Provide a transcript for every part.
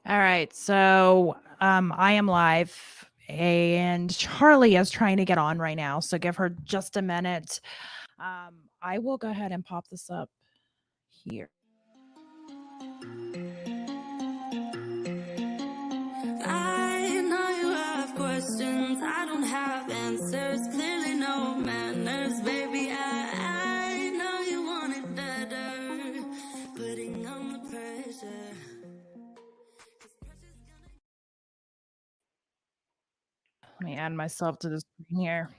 All right. So I am live and Charli is trying to get on right now. So give her just a minute. I will go ahead and pop this up here. I know you have questions, I don't have answers, clearly no manners, baby. I know you want it better, putting on the pressure. Let me add myself to the screen here.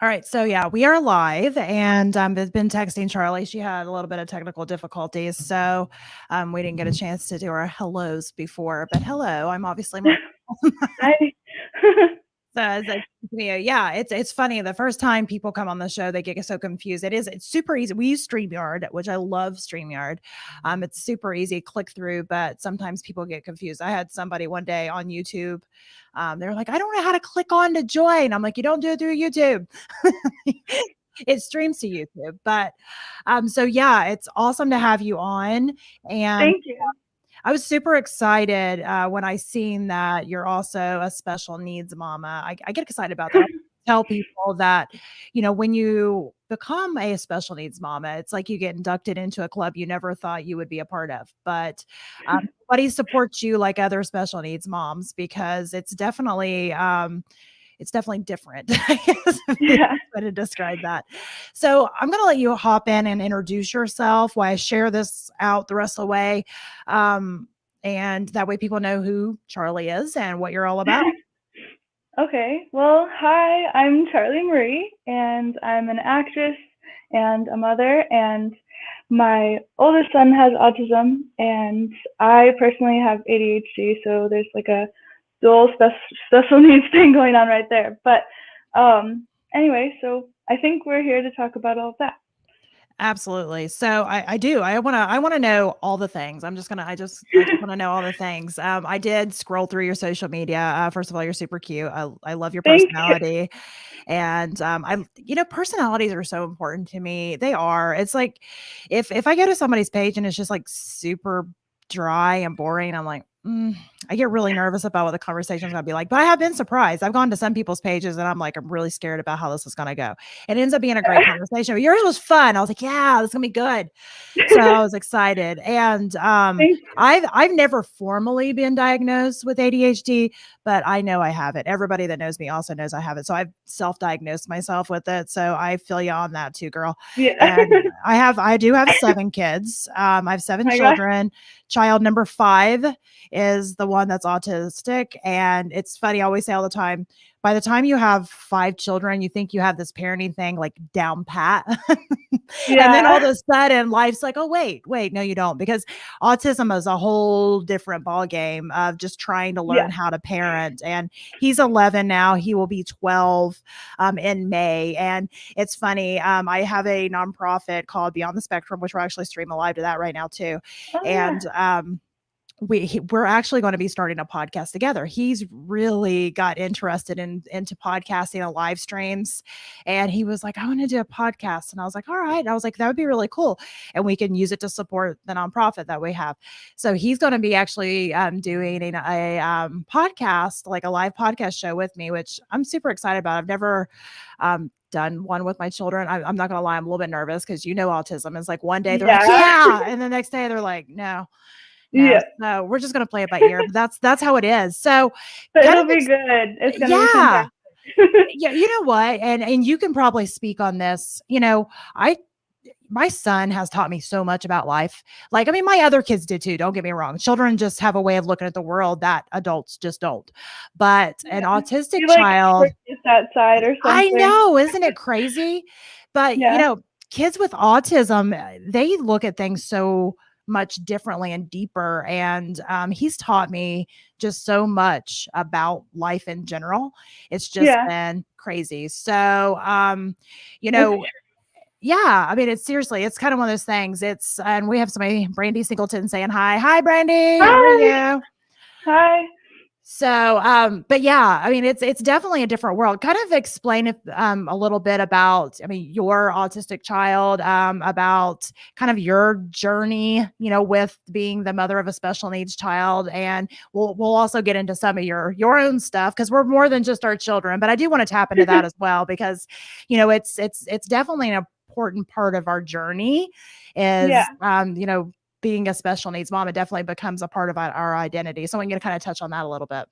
All right. So yeah, we are live and I've been texting Charli. She had a little bit of technical difficulties. So we didn't get a chance to do our hellos before, but hello, I'm obviously Mark. Hi. So as I yeah, it's funny. The first time people come on the show, they get so confused. It's super easy. We use StreamYard, which I love StreamYard. It's super easy, click through, but sometimes people get confused. I had somebody one day on YouTube. They're like, I don't know how to click on to join. I'm like, you don't do it through YouTube. It streams to YouTube. But so yeah, it's awesome to have you on. And Thank you. I was super excited when I seen that you're also a special needs mama. I get excited about that. I tell people that, when you become a special needs mama, it's like you get inducted into a club you never thought you would be a part of. But nobody supports you like other special needs moms because it's definitely different. I guess Yeah. way to describe that. So I'm going to let you hop in and introduce yourself while I share this out the rest of the way. And that way people know who Charli is and what you're all about. Okay. Well, hi, I'm Charli Mari, and I'm an actress and a mother, and my oldest son has autism, and I personally have ADHD, so there's like a dual special needs thing going on right there. But anyway, so I think we're here to talk about all of that. Absolutely. So I do. I want to know all the things. I just want to know all the things. I did scroll through your social media. First of all, you're super cute. I love your Thank you. personality. And personalities are so important to me. They are. It's like if I go to somebody's page and it's just like super dry and boring, I'm like, I get really nervous about what the conversation is going to be like. But I have been surprised. I've gone to some people's pages and I'm like, I'm really scared about how this is going to go. It ends up being a great conversation. But yours was fun. I was like, yeah, this is gonna be good. So I was excited. And Thank I've never formally been diagnosed with ADHD, but I know I have it. Everybody that knows me also knows I have it. So I've self-diagnosed myself with it. So I feel you on that too, girl. you. Yeah. And I do have 7 kids. I have 7 My gosh. children. Child number 5 is the one that's autistic. And it's funny, I always say all the time, by the time you have 5 children, you think you have this parenting thing like down pat. And then all Yeah. of a sudden life's like, oh, wait, no, you don't. Because autism is a whole different ball game of just trying to Yeah. learn how to parent. And he's 11 now. He will be 12 in May. And it's funny. I have a nonprofit called Beyond the Spectrum, which we're actually streaming live to that right now too. Oh yeah. And we're actually going to be starting a podcast together. He's really got interested into podcasting and live streams, and he was like, I want to do a podcast. And I was like, all right. And I was like, that would be really cool, and we can use it to support the nonprofit that we have. So he's going to be actually doing a podcast, like a live podcast show with me, which I'm super excited about. I've never done one with my children. I'm not gonna lie, I'm a little bit nervous because autism is like one day they're like, Yeah. yeah, and the next day they're like, no. No, Yeah. so we're just gonna play it by ear, but that's how it is. So But kind it'll of be good. It's gonna be yeah. fantastic. Yeah, you know what? And you can probably speak on this. I my son has taught me so much about life. Like, I mean, my other kids did too. Don't get me wrong. Children just have a way of looking at the world that adults just don't. But an Yeah. autistic You like child, purchase that side or I something. know, isn't it crazy? But, Yeah. kids with autism, they look at things so much differently and deeper. And he's taught me just so much about life in general. It's just Yeah. been crazy. So, you That's know, yeah, I mean, it's kind of one of those things. And we have somebody, Brandy Singleton, saying hi. Hi, Brandy. How are Hi. you? Hi. So, but yeah, I mean, it's definitely a different world. Kind of explain if, a little bit about, I mean, your autistic child, about kind of your journey, with being the mother of a special needs child, and we'll also get into some of your own stuff because we're more than just our children. But I do want to tap into that as well because, it's definitely an important part of our journey. Yeah. Is being a special needs mom, it definitely becomes a part of our identity. So I'm going to kind of touch on that a little bit.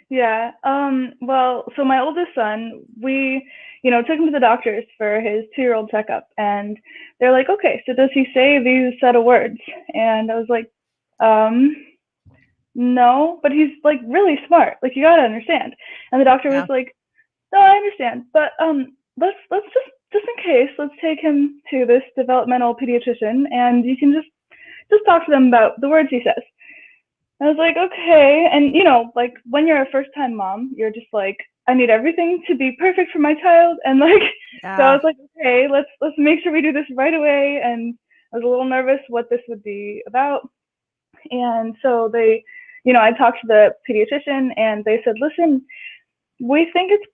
Yeah. Well, so my oldest son, we, took him to the doctors for his 2-year-old checkup, and they're like, okay, so does he say these set of words? And I was like, um, no, but he's like really smart. Like, you gotta understand. And the doctor was Yeah. like, no, I understand, but let's just in case, let's take him to this developmental pediatrician, and you can just talk to them about the words he says. I was like, okay. And, like when you're a first time mom, you're just like, I need everything to be perfect for my child. And like, so I Yeah. was like, okay, let's make sure we do this right away. And I was a little nervous what this would be about. And so they, I talked to the pediatrician and they said, listen, we think it's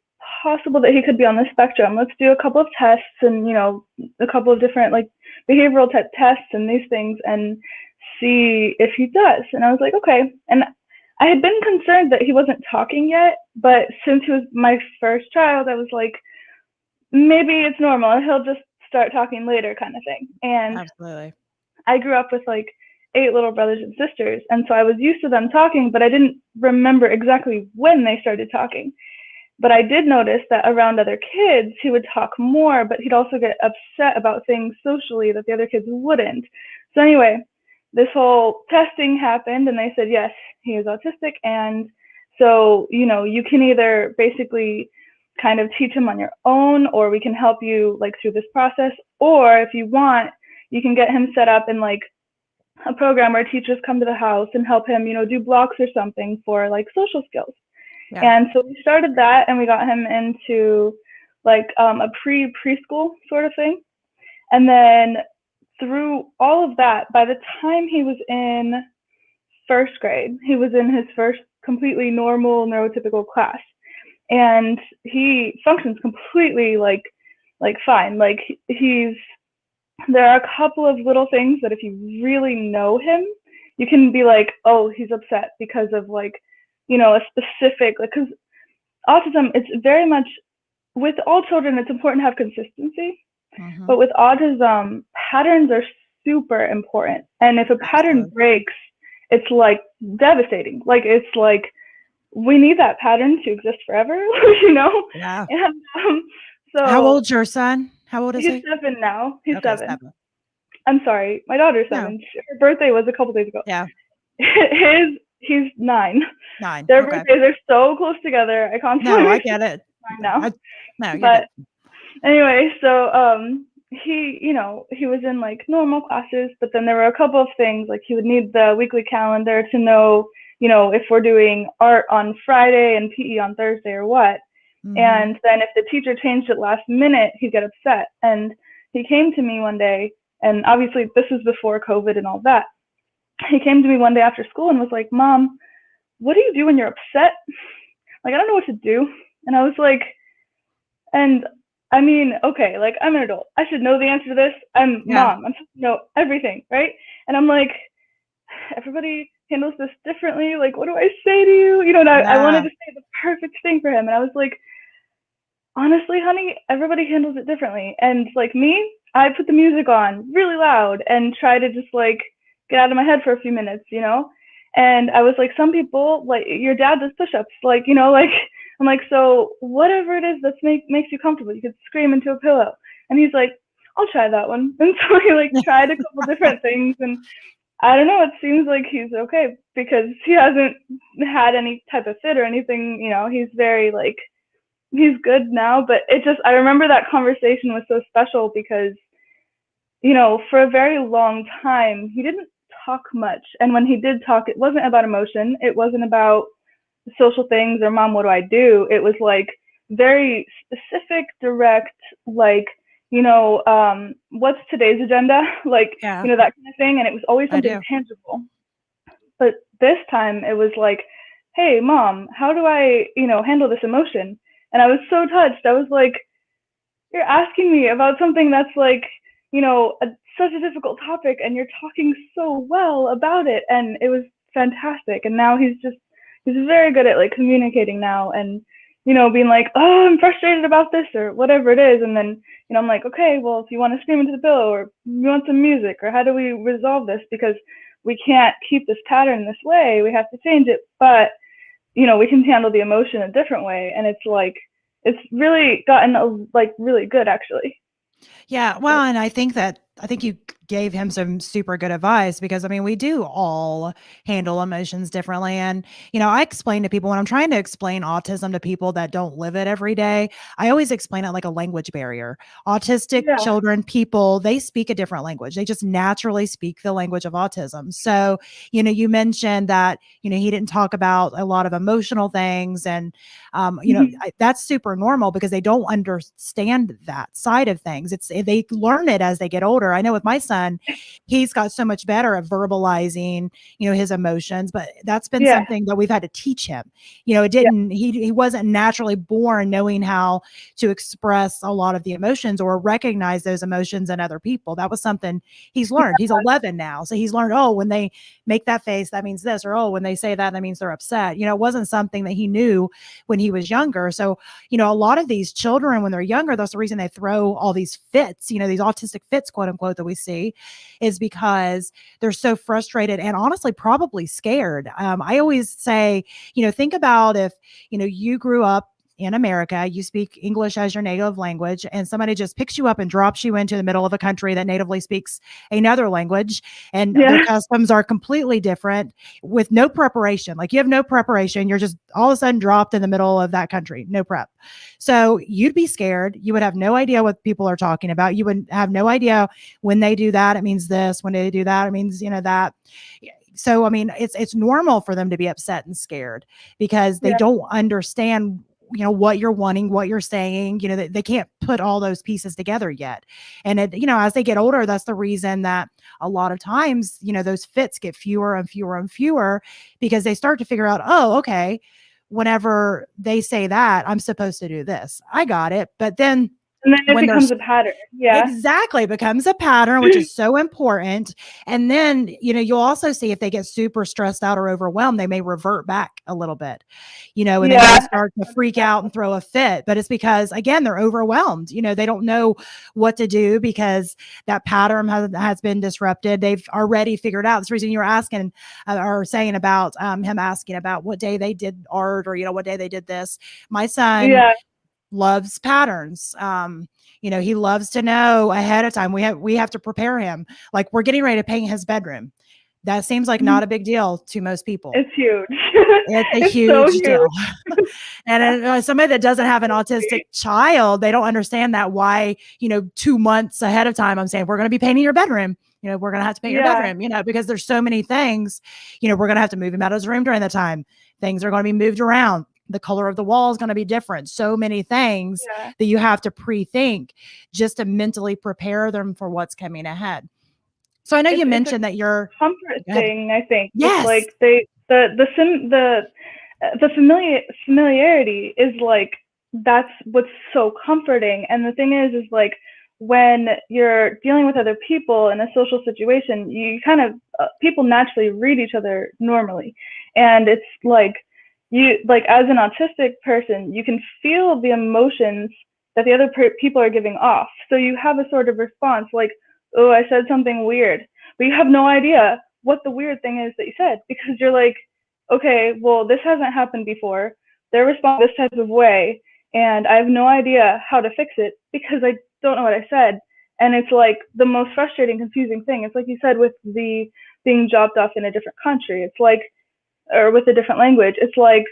possible that he could be on the spectrum. Let's do a couple of tests and, a couple of different like behavioral type tests and these things and see if he does. And I was like, okay. And I had been concerned that he wasn't talking yet, but since he was my first child, I was like, maybe it's normal. He'll just start talking later kind of thing. And Absolutely. I grew up with like 8 little brothers and sisters. And so I was used to them talking, but I didn't remember exactly when they started talking. But I did notice that around other kids, he would talk more, but he'd also get upset about things socially that the other kids wouldn't. So anyway, this whole testing happened and they said, yes, he is autistic. And so, you can either basically kind of teach him on your own, or we can help you like through this process. Or if you want, you can get him set up in like a program where teachers come to the house and help him, do blocks or something for like social skills. Yeah. And so we started that and we got him into like a preschool sort of thing. And then through all of that, by the time he was in first grade, he was in his first completely normal neurotypical class. And he functions completely like fine. Like there are a couple of little things that if you really know him, you can be like, oh, he's upset because of like, a specific, like, because autism, it's very much, with all children, it's important to have consistency. Mm-hmm. But with autism, patterns are super important. And if a pattern breaks, it's like devastating. Like, it's like, we need that pattern to exist forever, Yeah. And so. How old's your son? How old is he? He's 7 now. He's Okay, 7. I'm sorry. My daughter's 7. No. Her birthday was a couple days ago. Yeah. He's 9. 9. Their Okay. birthdays are so close together. I can't. No, I get it. Now. No, but anyway, so he was in like normal classes, but then there were a couple of things like he would need the weekly calendar to know, if we're doing art on Friday and PE on Thursday or what. Mm-hmm. And then if the teacher changed it last minute, he'd get upset. And he came to me one day, and obviously this was before COVID and all that. He came to me one day after school and was like, Mom, what do you do when you're upset? Like, I don't know what to do. And I was like, and I mean, okay, like, I'm an adult. I should know the answer to this. I'm Mom. I'm supposed to know everything, right? And I'm like, everybody handles this differently. Like, what do I say to you? And I wanted to say the perfect thing for him. And I was like, honestly, honey, everybody handles it differently. And like me, I put the music on really loud and try to just like get out of my head for a few minutes, And I was like, some people, like, your dad does push-ups, like, like, I'm like, so whatever it is that makes you comfortable, you could scream into a pillow. And he's like, I'll try that one. And so he like tried a couple different things, and I don't know, it seems like he's okay because he hasn't had any type of fit or anything, he's very like, he's good now. But I remember that conversation was so special because, for a very long time, he didn't talk much. And when he did talk, it wasn't about emotion. It wasn't about social things or Mom, what do I do? It was like very specific, direct, like, what's today's agenda? Like, that kind of thing. And it was always something tangible. But this time it was like, hey, Mom, how do I, handle this emotion? And I was so touched. I was like, you're asking me about something that's like, such a difficult topic, and you're talking so well about it. And it was fantastic. And now he's very good at like communicating now, and, being like, oh, I'm frustrated about this or whatever it is. And then, I'm like, okay, well, if you want to scream into the pillow, or you want some music, or how do we resolve this? Because we can't keep this pattern this way. We have to change it. But, we can handle the emotion a different way. And it's like, it's really gotten like really good, actually. Yeah, well, and I think you gave him some super good advice, because I mean, we do all handle emotions differently. And, I explain to people when I'm trying to explain autism to people that don't live it every day, I always explain it like a language barrier. Autistic Yeah. children, people, they speak a different language. They just naturally speak the language of autism. So, you mentioned that, he didn't talk about a lot of emotional things. And, Mhm. that's super normal because they don't understand that side of things. They learn it as they get older. I know with my son, he's got so much better at verbalizing, his emotions, but that's been Yeah. something that we've had to teach him. Yeah. He wasn't naturally born knowing how to express a lot of the emotions or recognize those emotions in other people. That was something he's learned. He's 11 now. So he's learned, oh, when they make that face, that means this, or oh, when they say that, that means they're upset. It wasn't something that he knew when he was younger. So, a lot of these children, when they're younger, that's the reason they throw all these fits, these autistic fits, quote unquote, that we see, is because they're so frustrated and honestly probably scared. I always say, think about if, you grew up in America, you speak English as your native language, and somebody just picks you up and drops you into the middle of a country that natively speaks another language, and their Yeah. customs are completely different with no preparation. Like, you have no preparation. You're just all of a sudden dropped in the middle of that country, no prep. So you'd be scared. You would have no idea what people are talking about. You would have no idea when they do that, it means this. When they do that, it means, that. So, I mean, it's normal for them to be upset and scared because they Yeah. don't understand what you're wanting, what you're saying. They can't put all those pieces together yet. And as they get older, that's the reason that a lot of times, those fits get fewer and fewer and fewer, because they start to figure out, oh, okay, whenever they say that, I'm supposed to do this. I got it. But then And then it when they're becomes a pattern. Yeah. exactly, it becomes a pattern, which is so important. And then, you'll also see if they get super stressed out or overwhelmed, they may revert back a little bit, and they may Yeah. start to freak out and throw a fit. But it's because, again, they're overwhelmed. They don't know what to do because that pattern has been disrupted. They've already figured out. That's the reason you were asking or saying about him asking about what day they did art, or, what day they did this. My son Yeah. loves patterns. He loves to know ahead of time. We have to prepare him. Like, we're getting ready to paint his bedroom. That seems like Mhm. not a big deal to most people. It's huge. It's a It's so huge deal. huge. And somebody that doesn't have an autistic child, they don't understand that, why, 2 months ahead of time, I'm saying, we're going to be painting your bedroom. We're going to have to paint your Yeah. bedroom, because there's so many things, we're going to have to move him out of his room during the time. Things are going to be moved around. The color of the wall is going to be different. So many things Yeah. that you have to pre-think just to mentally prepare them for what's coming ahead. So I know you It's a mentioned that you're, comfort go ahead. thing, I think. It's Yes. like the familiarity is like, that's what's so comforting. And the thing is like, when you're dealing with other people in a social situation, you kind of people naturally read each other normally, and it's like, you like, as an autistic person, you can feel the emotions that the other people are giving off. So you have a sort of response like, oh, I said something weird, but you have no idea what the weird thing is that you said, because you're like, okay, well, this hasn't happened before. They're responding this type of way, and I have no idea how to fix it because I don't know what I said. And it's like the most frustrating, confusing thing. It's like you said with the being dropped off in a different country. It's like, or with a different language. It's like,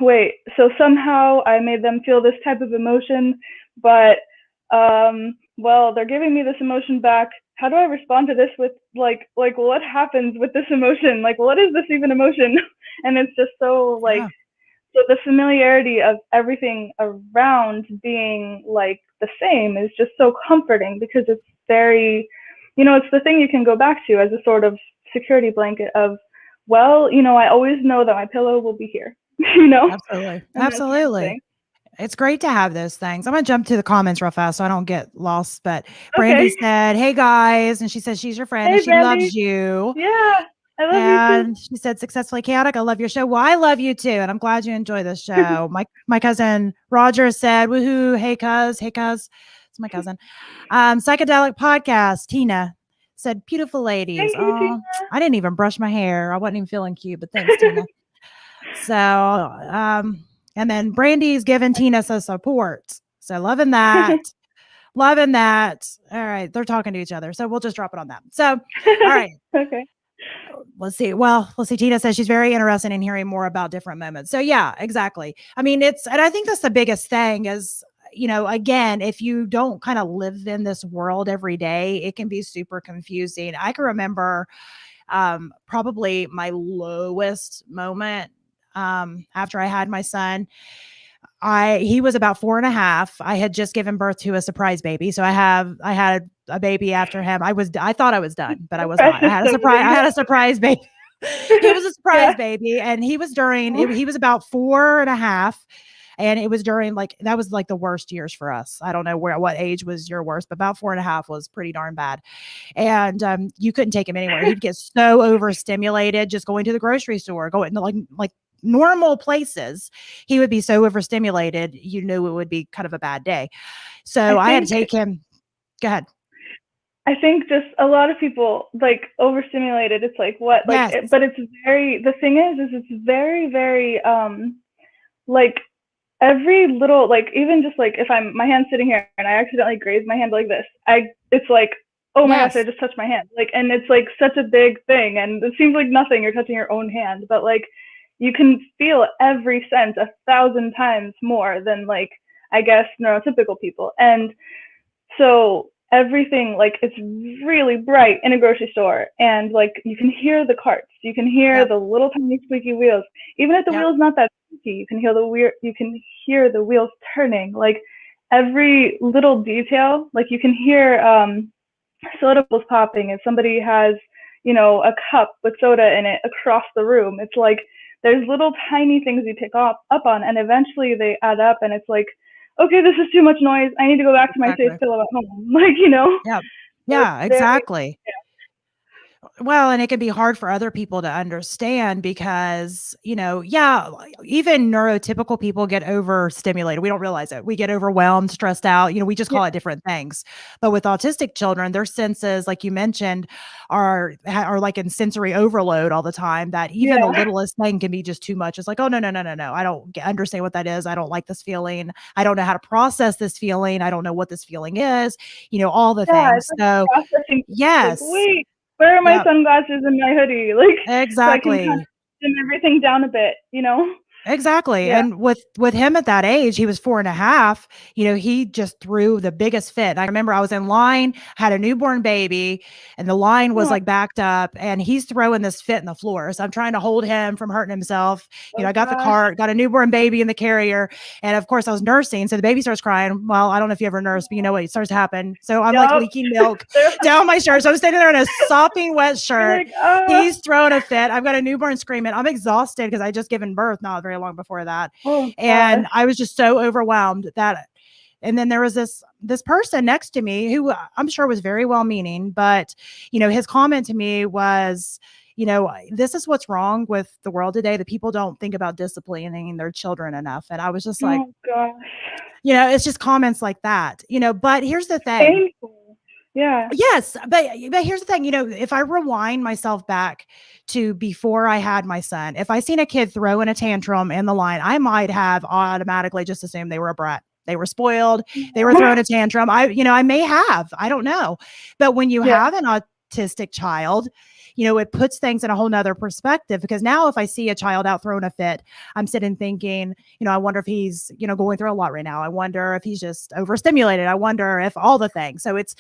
wait, so somehow I made them feel this type of emotion, but well, they're giving me this emotion back. How do I respond to this with like what happens with this emotion? Like, what is this even emotion? And it's just so like, Yeah. so the familiarity of everything around being like the same is just so comforting, because it's very, it's the thing you can go back to as a sort of security blanket of well, I always know that my pillow will be here, Absolutely. and that sort of Absolutely. thing. It's great to have those things. I'm gonna jump to the comments real fast so I don't get lost. But Brandy Okay. said, "Hey guys," and she says she's your friend and Hey, she Brandy. loves you. Yeah, I love you And she said, "Successfully chaotic. I love your show." Well, I love you too, and I'm glad you enjoy this too. show. My cousin Roger said, "Woohoo! Hey cuz." It's my cousin. Psychedelic podcast. Tina said, "Beautiful ladies." Thank you, Oh, I didn't even brush my hair. I wasn't even feeling cute, but thanks, Tina. So, and then Brandy's giving Tina some support. So loving that. Tina. Loving that. All right. They're talking to each other. So we'll just drop it on that. So, all right. Okay. Let's see. Well, let's see. Tina says she's very interested in hearing more about different moments. So, yeah, exactly. I mean, and I think that's the biggest thing is, again, if you don't kind of live in this world every day, it can be super confusing. I can remember probably my lowest moment after I had my son. He was about 4.5. I had just given birth to a surprise baby. So I had a baby after him. I thought I was done, but I was not. Precious over there. I had a surprise baby. He was a surprise Yeah. baby. And he was he was about 4.5. And it was during that was like the worst years for us. I don't know what age was your worst, but about 4.5 was pretty darn bad. And you couldn't take him anywhere. He'd get so overstimulated just going to the grocery store, going to like normal places. He would be so overstimulated, you knew it would be kind of a bad day. So I had to take him. Go ahead. I think just a lot of people like overstimulated. It's like what, Yes. but it's the thing is it's very, very, like every little, like even just like if my hand's sitting here and I accidentally graze my hand like this, it's like, oh my gosh, I just touched my hand. Like, and it's like such a big thing. And it seems like nothing, you're touching your own hand, but like you can feel every sense 1,000 times more than like, I guess, neurotypical people. And so everything, like it's really bright in a grocery store, and like you can hear the carts, you can hear the little tiny squeaky wheels. Even if the wheel's not that squeaky, you can hear the wheels turning. Like every little detail, like you can hear soda bubbles popping if somebody has, a cup with soda in it across the room. It's like there's little tiny things you pick up on, and eventually they add up, and it's like, okay, this is too much noise. I need to go back to my safe pillow at home. Like, Yeah. Yeah, exactly. Well, and it can be hard for other people to understand because, even neurotypical people get overstimulated. We don't realize it. We get overwhelmed, stressed out. We just call it different things. But with autistic children, their senses, like you mentioned, are like in sensory overload all the time, that even the littlest thing can be just too much. It's like, oh, no, no, no, no, no. I don't understand what that is. I don't like this feeling. I don't know how to process this feeling. I don't know what this feeling is, all the things. So, yes. Like, wait, where are my sunglasses and my hoodie? Like, exactly. So I can kind of dim everything down a bit, Exactly. Yeah. And with him at that age, he was 4.5, he just threw the biggest fit. And I remember I was in line, had a newborn baby, and the line was like backed up, and he's throwing this fit in the floor. So I'm trying to hold him from hurting himself. I got the cart, got a newborn baby in the carrier. And of course I was nursing. So the baby starts crying. Well, I don't know if you ever nurse, but you know what? It starts to happen. So I'm like leaking milk down my shirt. So I'm standing there in a sopping wet shirt. Like, he's throwing a fit. I've got a newborn screaming. I'm exhausted because I just given birth not very long before that. And I was just so overwhelmed and then there was this person next to me who I'm sure was very well meaning, but his comment to me was, this is what's wrong with the world today, that people don't think about disciplining their children enough. And I was just like, oh gosh, it's just comments like that, but here's the thing. Painful. Yeah. Yes. But here's the thing, if I rewind myself back to before I had my son, if I seen a kid throwing a tantrum in the line, I might have automatically just assumed they were a brat. They were spoiled. They were throwing a tantrum. I may have, I don't know. But when you have an autistic child, it puts things in a whole nother perspective, because now if I see a child out throwing a fit, I'm sitting thinking, I wonder if he's, going through a lot right now. I wonder if he's just overstimulated. I wonder if all the things. So it's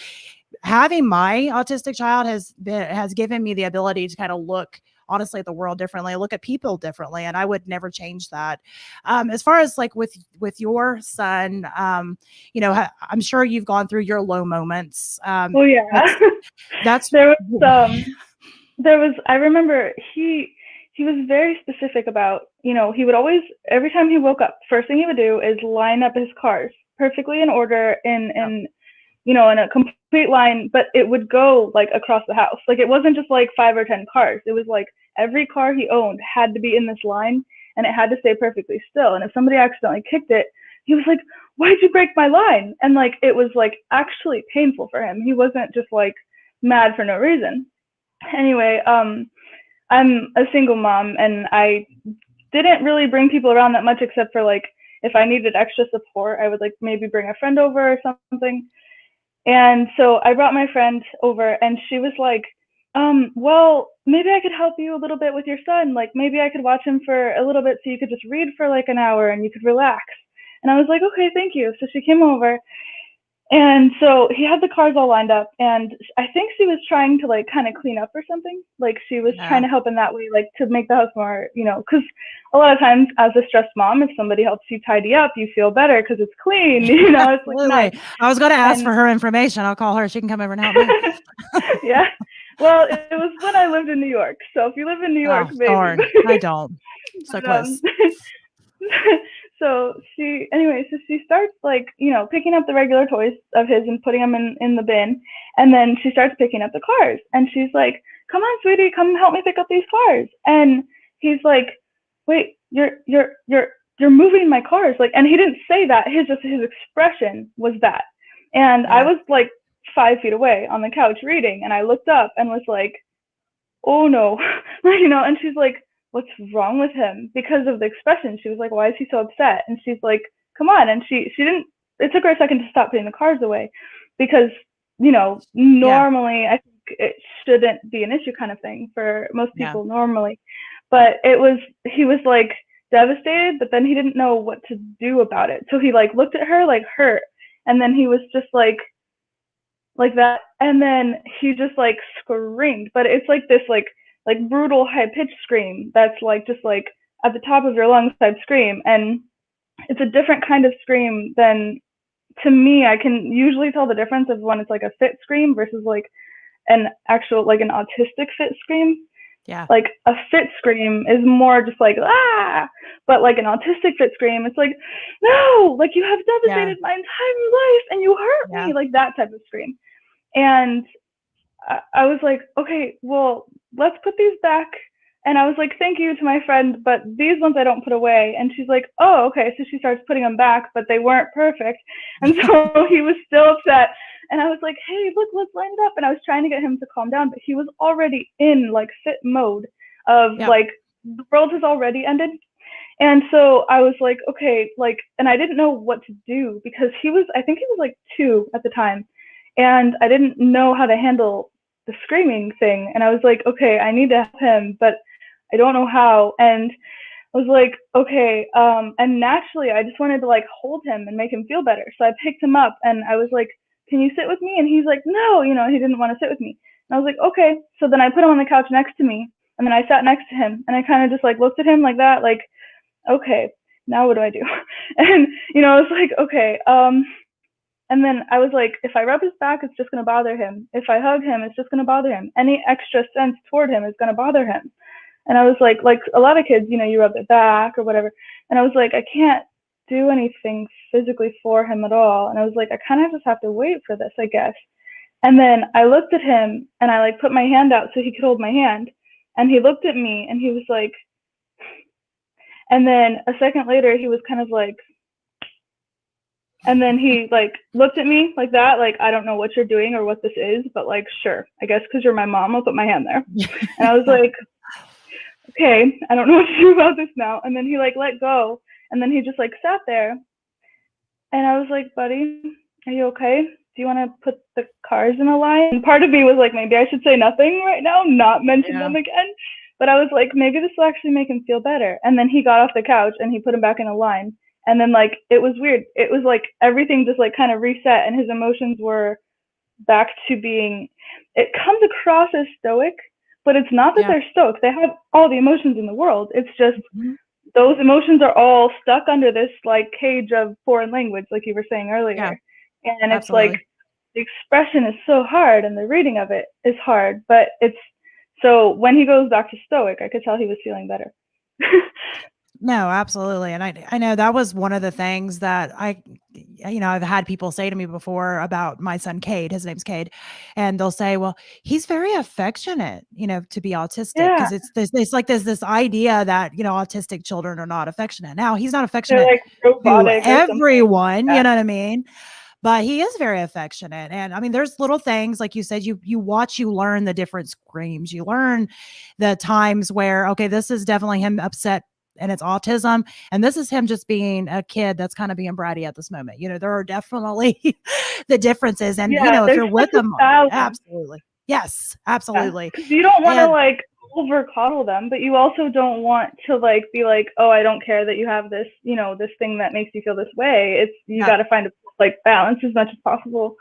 having my autistic child has given me the ability to kind of look honestly at the world differently, look at people differently. And I would never change that. As far as like with your son, I'm sure you've gone through your low moments. Oh yeah. That's there was I remember he he was very specific about, he would always, every time he woke up, first thing he would do is line up his cars perfectly in order in in a complete line, but it would go like across the house. Like it wasn't just like 5 or 10 cars. It was like every car he owned had to be in this line and it had to stay perfectly still. And if somebody accidentally kicked it, he was like, why'd you break my line? And like, it was like actually painful for him. He wasn't just like mad for no reason. Anyway, I'm a single mom and I didn't really bring people around that much except for like, if I needed extra support, I would like maybe bring a friend over or something. And so I brought my friend over and she was like, well, maybe I could help you a little bit with your son. Like maybe I could watch him for a little bit so you could just read for like an hour and you could relax. And I was like, okay, thank you. So she came over and so he had the cars all lined up and I think she was trying to like kind of clean up or something. Like she was trying to help in that way, like to make the house more, because a lot of times as a stressed mom, if somebody helps you tidy up, you feel better because it's clean, it's like nice. I was going to ask for her information. I'll call her. She can come over and help me. Yeah. Well, it was when I lived in New York. So if you live in New York, maybe. Darn. I don't. So close. So she starts like, picking up the regular toys of his and putting them in the bin. And then she starts picking up the cars and she's like, come on, sweetie, come help me pick up these cars. And he's like, wait, you're moving my cars. Like, and he didn't say that. His expression was that. And I was like 5 feet away on the couch reading. And I looked up and was like, oh no, and she's like, what's wrong with him? Because of the expression. She was like, why is he so upset? And she's like, come on. And she didn't, it took her a second to stop putting the cars away because, normally I think it shouldn't be an issue kind of thing for most people normally. But he was like devastated, but then he didn't know what to do about it. So he like looked at her like hurt. And then he was just like that. And then he just like screamed, but it's like this like brutal high pitched scream that's like just like at the top of your lungs type scream. And it's a different kind of scream than, to me, I can usually tell the difference of when it's like a fit scream versus like an actual like an autistic fit scream. Yeah. Like a fit scream is more just like ah, but like an autistic fit scream, it's like, no, like you have devastated my entire life and you hurt me, like that type of scream. And I was like, okay, well, let's put these back. And I was like, thank you to my friend, but these ones I don't put away. And she's like, oh, okay. So she starts putting them back, but they weren't perfect. And so he was still upset. And I was like, hey, look, let's line it up. And I was trying to get him to calm down, but he was already in like fit mode of like, the world has already ended. And so I was like, okay, like, and I didn't know what to do because I think he was like 2 at the time. And I didn't know how to handle the screaming thing. And I was like, okay, I need to help him, but I don't know how. And I was like, okay. And naturally, I just wanted to like hold him and make him feel better. So I picked him up and I was like, can you sit with me? And he's like, no, he didn't want to sit with me. And I was like, okay. So then I put him on the couch next to me and then I sat next to him and I kind of just like looked at him like that, like, okay, now what do I do? And, I was like, okay. And then I was like, if I rub his back, it's just going to bother him. If I hug him, it's just going to bother him. Any extra sense toward him is going to bother him. And I was like a lot of kids, you rub their back or whatever. And I was like, I can't do anything physically for him at all. And I was like, I kind of just have to wait for this, I guess. And then I looked at him and I like put my hand out so he could hold my hand. And he looked at me and he was like, and then a second later, he was kind of like, and then he like looked at me like that, like, I don't know what you're doing or what this is, but like, sure, I guess because you're my mom, I'll put my hand there. And I was like, okay, I don't know what to do about this now. And then he like let go. And then he just like sat there. And I was like, buddy, are you okay? Do you want to put the cars in a line? And part of me was like, maybe I should say nothing right now, not mention them again. But I was like, maybe this will actually make him feel better. And then he got off the couch and he put him back in a line. And then like, it was weird. It was like everything just like kind of reset and his emotions were back to being, it comes across as stoic, but it's not that they're stoic. They have all the emotions in the world. It's just those emotions are all stuck under this like cage of foreign language, like you were saying earlier. And it's like the expression is so hard and the reading of it is hard, but it's So when he goes back to stoic, I could tell he was feeling better. No, absolutely. And I know that was one of the things that I've had people say to me before about my son, Cade, his name's Cade. And they'll say, well, he's very affectionate, to be autistic. Yeah, Cause it's like, there's this idea that, autistic children are not affectionate. Now he's not they're affectionate like to robotic or something. everyone, Yeah. you know what I mean? But he is very affectionate. And I mean, there's little things, like you said, you watch, you learn the different screams, you learn the times where, okay, this is definitely him upset and it's autism. And this is him just being a kid that's kind of being bratty at this moment. There are definitely the differences. And, Yeah, if there's you're such with a them, balance. absolutely. Yes, Yeah, absolutely. because you don't want to And like over coddle them, but you also don't want to like be like, oh, I don't care that you have this, this thing that makes you feel this way. It's you yeah, got to find a like balance as much as possible.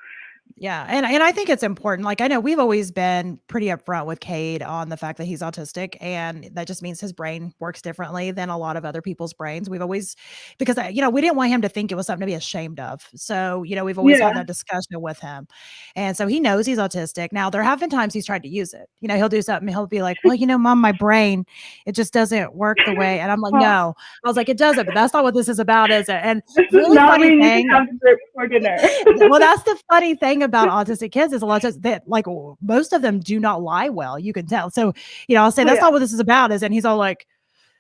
yeah, and I think it's important. Like, I know we've always been pretty upfront with Cade on the fact that he's autistic, and that just means his brain works differently than a lot of other people's brains. We've always, because we didn't want him to think it was something to be ashamed of. So, we've always had Yeah. that discussion with him, and so he knows he's autistic. Now, there have been times he's tried to use it. He'll do something. He'll be like, "Well, Mom, my brain, it just doesn't work the way." And I'm like, Oh, "No." I was like, "It doesn't, but that's not what this is about, is it?" And this does really not funny mean you can thing. have dessert before dinner. Well, that's the funny thing about autistic kids, is a lot of that, like, most of them do not lie well. You can tell. So, I'll say, Oh that's yeah. not what this is about. And he's all like,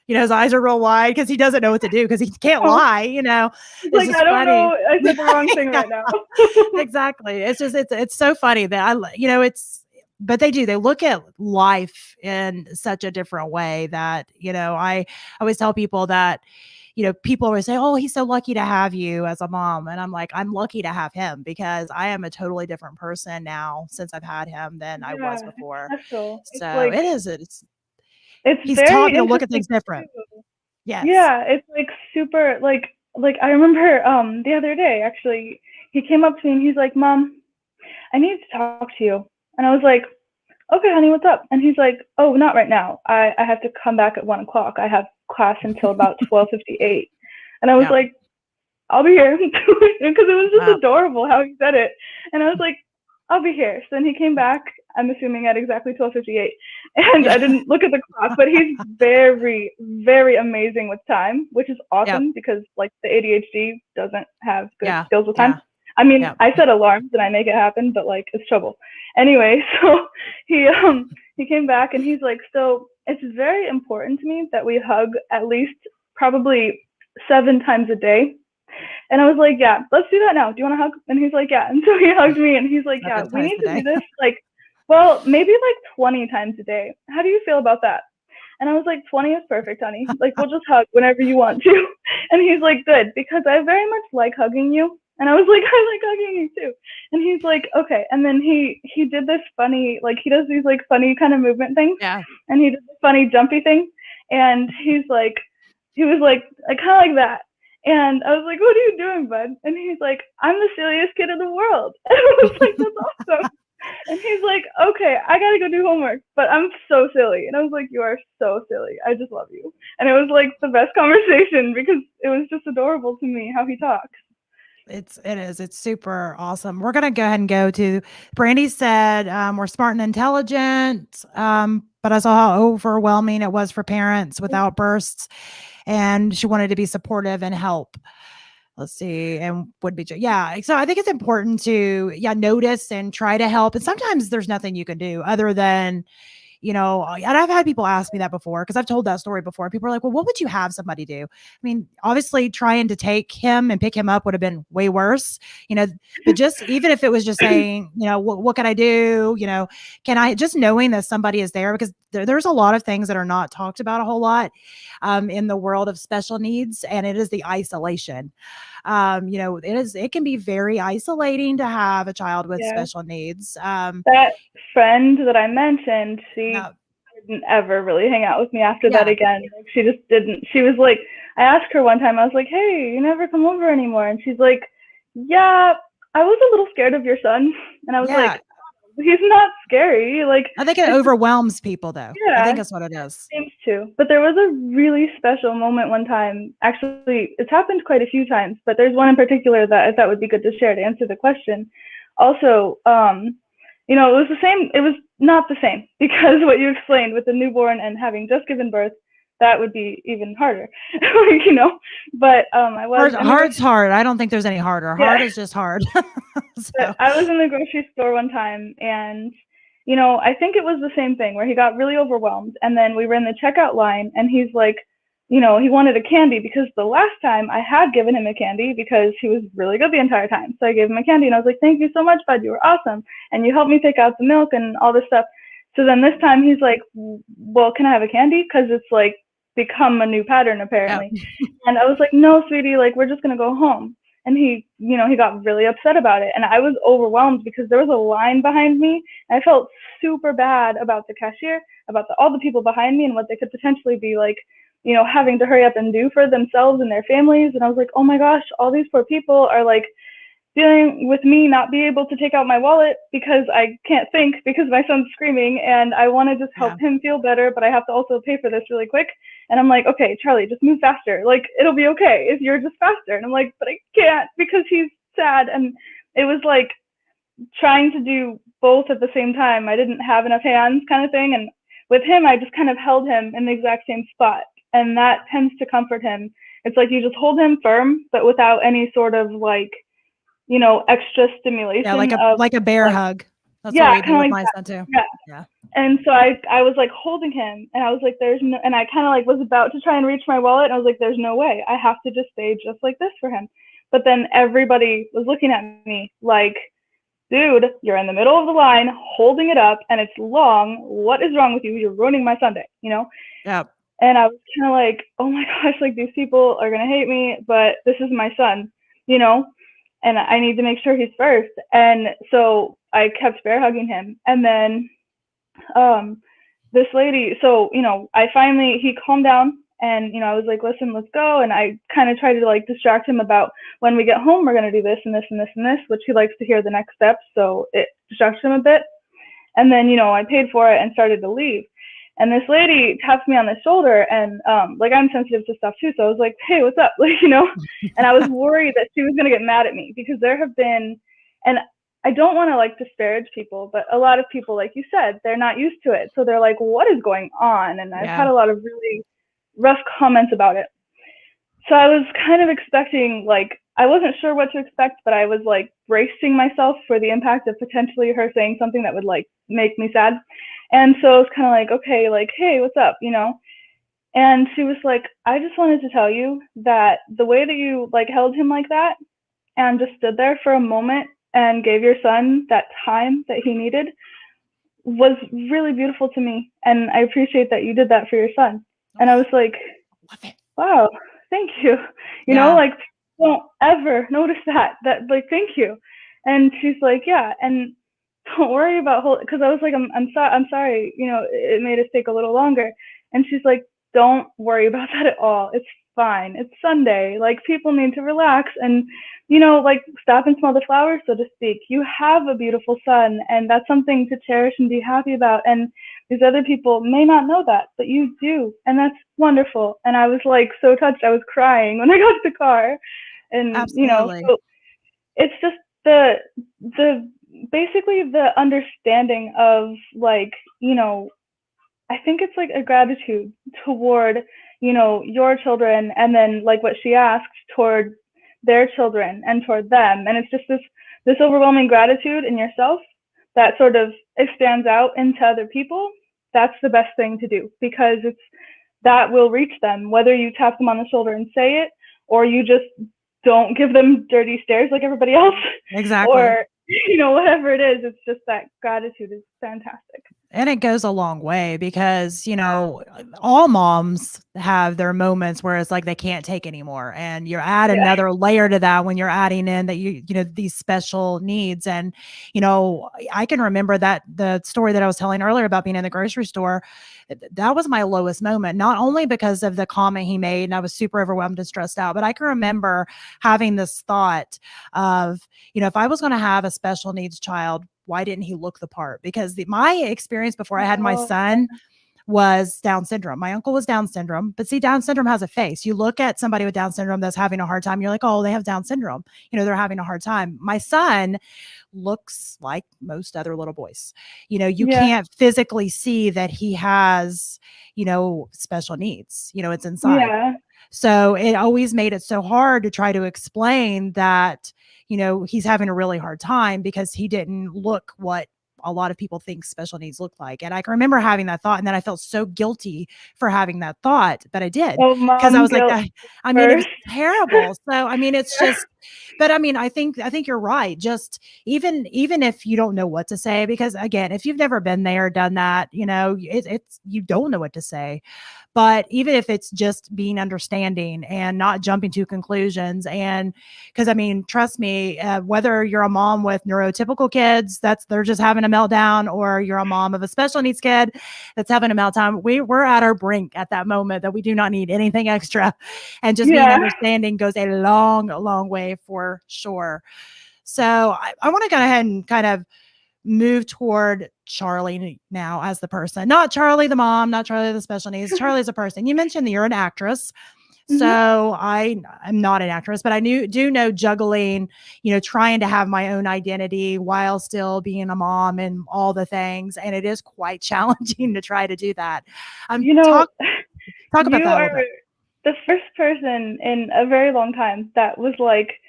his eyes are real wide because he doesn't know what to do, because he can't Oh, lie. it's It's like I just don't funny. know. I said the wrong thing Yeah, right now. exactly. It's so funny that but they look at life in such a different way that, I always tell people that, people always say, "Oh, he's so lucky to have you as a mom." And I'm like, I'm lucky to have him, because I am a totally different person now since I've had him than I was Yeah, it's before. special. It's So like it is, it's, it's he's taught very me to look at interesting things different. too. Yes. Yeah, it's like super like I remember the other day actually he came up to me and he's like, "Mom, I need to talk to you." And I was like, "Okay, honey, what's up?" And he's like, "Oh, not right now. I have to come back at 1 o'clock. I have class until about 12:58." And I was Yeah. like, "I'll be here," because it was just Wow. adorable how he said it. And I was like, "I'll be here." So then he came back. I'm assuming at exactly 12:58, and Yeah. I didn't look at the clock. But he's very, very amazing with time, which is Yep. awesome because like the ADHD doesn't have good Yeah. skills with time. Yeah. I mean, Yep. I set alarms and I make it happen, but like it's trouble. Anyway, so he came back and he's like, "So it's very important to me that we hug at least probably 7 times a day." And I was like, "Yeah, let's do that now. Do you want to hug?" And he's like, "Yeah." And so he hugged me and he's like, "Yeah, 7 we times need a to do day. this like, well, maybe like 20 times a day. How do you feel about that?" And I was like, 20 is perfect, honey. Like, we'll just hug whenever you want to. And he's like, "Good, because I very much like hugging you." And I was like, "I like hugging you too." And he's like, "Okay." And then he did this funny, like he does these like funny kind of movement things. Yeah. And he did this funny jumpy thing. And he was like kind of like that. And I was like, "What are you doing, bud?" And he's like, "I'm the silliest kid in the world." And I was like, "That's awesome." And he's like, "Okay, I gotta go do homework, but I'm so silly." And I was like, "You are so silly. I just love you." And it was like the best conversation because it was just adorable to me how he talks. It's super awesome. We're gonna go ahead and go to Brandy said, we're smart and intelligent, but I saw how overwhelming it was for parents with outbursts, and she wanted to be supportive and help. Let's see, and would be yeah. So I think it's important to notice and try to help. And sometimes there's nothing you can do other than, and I've had people ask me that before, because I've told that story before. People are like, "Well, what would you have somebody do?" I mean, obviously trying to take him and pick him up would have been way worse, you know, but just even if it was just saying, what can I do? Can I, just knowing that somebody is there, because there's a lot of things that are not talked about a whole lot in the world of special needs, and it is the isolation. It can be very isolating to have a child with Yeah. special needs. That friend that I mentioned, she No, didn't ever really hang out with me after that yeah. again. Like, she just didn't. She was like, I asked her one time, I was like, "Hey, you never come over anymore." And she's like, "Yeah, I was a little scared of your son." And I was Yeah, like, "He's not scary. Like, I think it it's just, overwhelms people, though. I think yeah, that's what it is. seems to." But there was a really special moment one time. Actually, it's happened quite a few times, but there's one in particular that I thought would be good to share to answer the question. Also, it was the same. It was not the same because what you explained with the newborn and having just given birth, that would be even harder, But I was in the Hard's hard. I don't think there's any harder. yeah. Hard is just hard. But So I was in the grocery store one time and I think it was the same thing where he got really overwhelmed and then we were in the checkout line and he's like, he wanted a candy because the last time I had given him a candy because he was really good the entire time. So I gave him a candy and I was like, thank you so much, bud. You were awesome. And you helped me pick out the milk and all this stuff. So then this time he's like, well, can I have a candy? Because it's like become a new pattern apparently. yeah. And I was like, no, sweetie, like we're just going to go home. And he got really upset about it. And I was overwhelmed because there was a line behind me. And I felt super bad about the cashier, about all the people behind me and what they could potentially be like, having to hurry up and do for themselves and their families. And I was like, oh my gosh, all these poor people are like dealing with me not being able to take out my wallet because I can't think because my son's screaming and I want to just help him feel better, but I have to also pay for this really quick. And I'm like, okay, Charlie, just move faster. Like, it'll be okay if you're just faster. And I'm like, but I can't because he's sad. And it was like trying to do both at the same time. I didn't have enough hands kind of thing. And with him, I just kind of held him in the exact same spot. And that tends to comfort him. It's like you just hold him firm, but without any sort of like, extra stimulation. Yeah, like a bear hug. That's what we do with my son too. Yeah. And so I was like holding him and I was like, and I kind of like was about to try and reach my wallet. And I was like, there's no way. I have to just stay just like this for him. But then everybody was looking at me like, dude, you're in the middle of the line holding it up and it's long. What is wrong with you? You're ruining my Sunday, Yeah. And I was kind of like, oh my gosh, like these people are going to hate me, but this is my son, and I need to make sure he's first. And so I kept bear hugging him. And then this lady, so, he calmed down and, I was like, listen, let's go. And I kind of tried to like distract him about when we get home, we're going to do this and this and this and this, which he likes to hear the next steps. So it distracted him a bit. And then, I paid for it and started to leave. And this lady taps me on the shoulder and like I'm sensitive to stuff too. So I was like, hey, what's up? Like, and I was worried that she was going to get mad at me because there have been, and I don't want to like disparage people, but a lot of people, like you said, they're not used to it. So they're like, what is going on? And I've had a lot of really rough comments about it. So I was kind of expecting, like, I wasn't sure what to expect, but I was like bracing myself for the impact of potentially her saying something that would like make me sad. And so it was kind of like, okay, like, hey, what's up, And she was like, I just wanted to tell you that the way that you like held him like that and just stood there for a moment and gave your son that time that he needed was really beautiful to me. And I appreciate that you did that for your son. And I was like, wow, thank you. Like, don't ever notice that like, thank you. And she's like, yeah. And don't worry about because I was like, I'm sorry, it made us take a little longer. And she's like, don't worry about that at all. It's fine. It's Sunday. Like, people need to relax and, like, stop and smell the flowers, so to speak. You have a beautiful son, and that's something to cherish and be happy about. And these other people may not know that, but you do. And that's wonderful. And I was like so touched. I was crying when I got to the car. And, Absolutely. So it's just the basically the understanding of like, I think it's like a gratitude toward, your children, and then like what she asked toward their children and toward them. And it's just this overwhelming gratitude in yourself that sort of expands out into other people. That's the best thing to do because that will reach them, whether you tap them on the shoulder and say it, or you just don't give them dirty stares like everybody else. Exactly. Or, whatever it is, it's just that gratitude is fantastic. And it goes a long way because, all moms have their moments where it's like they can't take anymore. And you add another layer to that when you're adding in that these special needs. And, I can remember that the story that I was telling earlier about being in the grocery store, that was my lowest moment, not only because of the comment he made and I was super overwhelmed and stressed out, but I can remember having this thought of, if I was going to have a special needs child, why didn't he look the part? Because my experience before I had my son was Down syndrome. My uncle was Down syndrome, but see, Down syndrome has a face. You look at somebody with Down syndrome that's having a hard time, you're like, oh, they have Down syndrome. They're having a hard time. My son looks like most other little boys. You Yeah. can't physically see that he has, special needs. It's inside. Yeah. So it always made it so hard to try to explain that, he's having a really hard time because he didn't look what a lot of people think special needs look like. And I can remember having that thought, and then I felt so guilty for having that thought, but I did, Oh, because I mom was like, guilt it was first. terrible. So, it's just, but I think you're right. Just even if you don't know what to say, because again, if you've never been there, done that, it's, you don't know what to say. But even if it's just being understanding and not jumping to conclusions, and because trust me, whether you're a mom with neurotypical kids, they're just having a meltdown, or you're a mom of a special needs kid that's having a meltdown, we're at our brink at that moment that we do not need anything extra. And just being understanding goes a long, long way for sure. So I want to go ahead and kind of move toward Charli now as the person, not Charli the mom, not Charli the special needs. Charli as a person. You mentioned that you're an actress. So I'm not an actress, but I do know juggling, trying to have my own identity while still being a mom and all the things. And it is quite challenging to try to do that. Talk about that a little bit. The first person in a very long time that was like,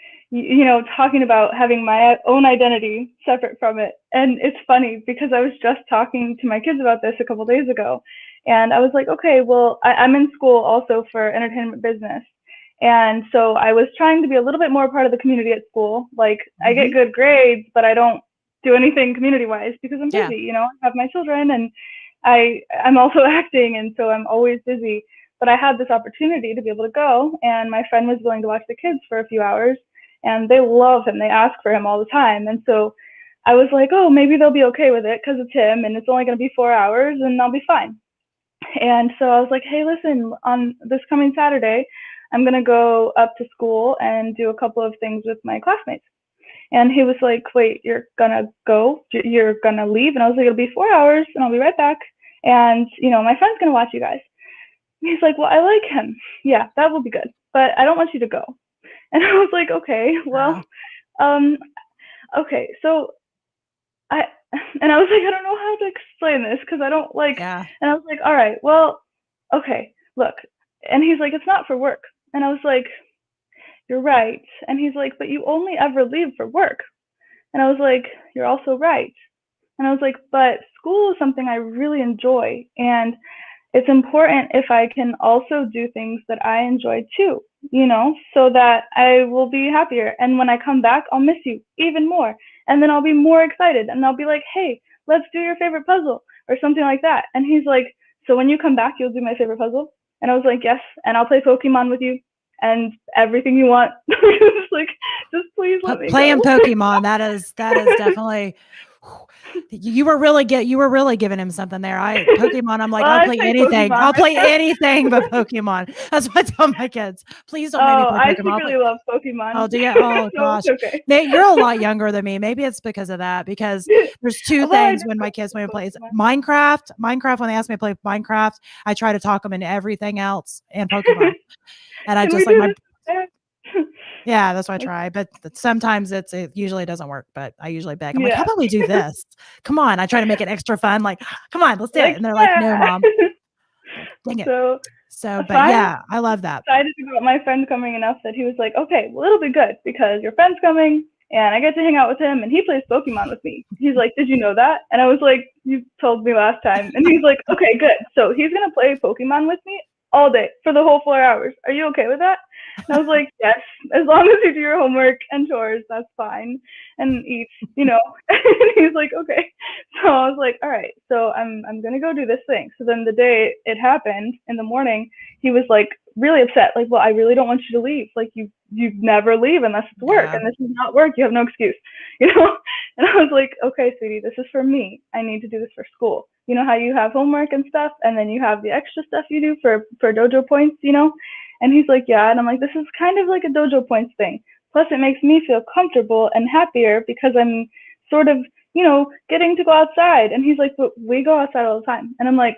talking about having my own identity separate from it. And it's funny because I was just talking to my kids about this a couple days ago. And I was like, okay, well, I'm in school also for entertainment business. And so I was trying to be a little bit more part of the community at school. Like, I get good grades, but I don't do anything community-wise because I'm busy. I have my children, and I'm also acting, and so I'm always busy. But I had this opportunity to be able to go, and my friend was willing to watch the kids for a few hours, and they love him. They ask for him all the time. And so I was like, oh, maybe they'll be okay with it because it's him, and it's only going to be 4 hours, and I'll be fine. And so I was like, hey, listen, on this coming Saturday, I'm going to go up to school and do a couple of things with my classmates. And he was like, wait, you're going to go? You're going to leave? And I was like, it'll be 4 hours, and I'll be right back. And, my friend's going to watch you guys. And he's like, well, I like him. Yeah, that will be good. But I don't want you to go. And I was like, okay, well, okay. So I was like, I don't know how to explain this because I don't like, and I was like, all right, well, okay, look. And he's like, it's not for work. And I was like, you're right. And he's like, but you only ever leave for work. And I was like, you're also right. And I was like, but school is something I really enjoy. And it's important if I can also do things that I enjoy too, so that I will be happier. And when I come back, I'll miss you even more. And then I'll be more excited. And I'll be like, hey, let's do your favorite puzzle or something like that. And he's like, so when you come back, you'll do my favorite puzzle? And I was like, yes. And I'll play Pokemon with you and everything you want. Just please let me playing go. Pokemon. That is definitely. You were really giving him something there. Pokemon. I'm like, I'll play anything. Pokemon. I'll play anything but Pokemon. That's what I tell my kids. Please don't make me play Pokemon. I secretly love Pokemon. Oh, do you? Oh gosh. Okay. You're a lot younger than me. Maybe it's because of that. Because there's two things when my kids want to play Minecraft. Minecraft, when they ask me to play Minecraft, I try to talk them into everything else and Pokemon. And I just like my. Yeah, that's what I try. But sometimes it usually doesn't work, but I usually beg. I'm like, how about we do this? Come on. I try to make it extra fun. Like, come on, let's do it. And they're like, no, mom. Dang it. So, but yeah, I love that. I excited about my friend coming enough that he was like, okay, well, it'll be good because your friend's coming and I get to hang out with him and he plays Pokemon with me. He's like, did you know that? And I was like, you told me last time. And he's like, okay, good. So he's going to play Pokemon with me all day for the whole 4 hours. Are you okay with that? And I was like, yes, as long as you do your homework and chores, that's fine. And eat, And he's like, okay. So I was like, all right, so I'm going to go do this thing. So then the day it happened in the morning, he was like really upset. Like, well, I really don't want you to leave. Like you never leave unless it's work. And this is not work. You have no excuse, And I was like, okay, sweetie, this is for me. I need to do this for school. You know how you have homework and stuff, and then you have the extra stuff you do for dojo points, And he's like, yeah. And I'm like, this is kind of like a dojo points thing. Plus, it makes me feel comfortable and happier because I'm sort of, getting to go outside. And he's like, but we go outside all the time. And I'm like,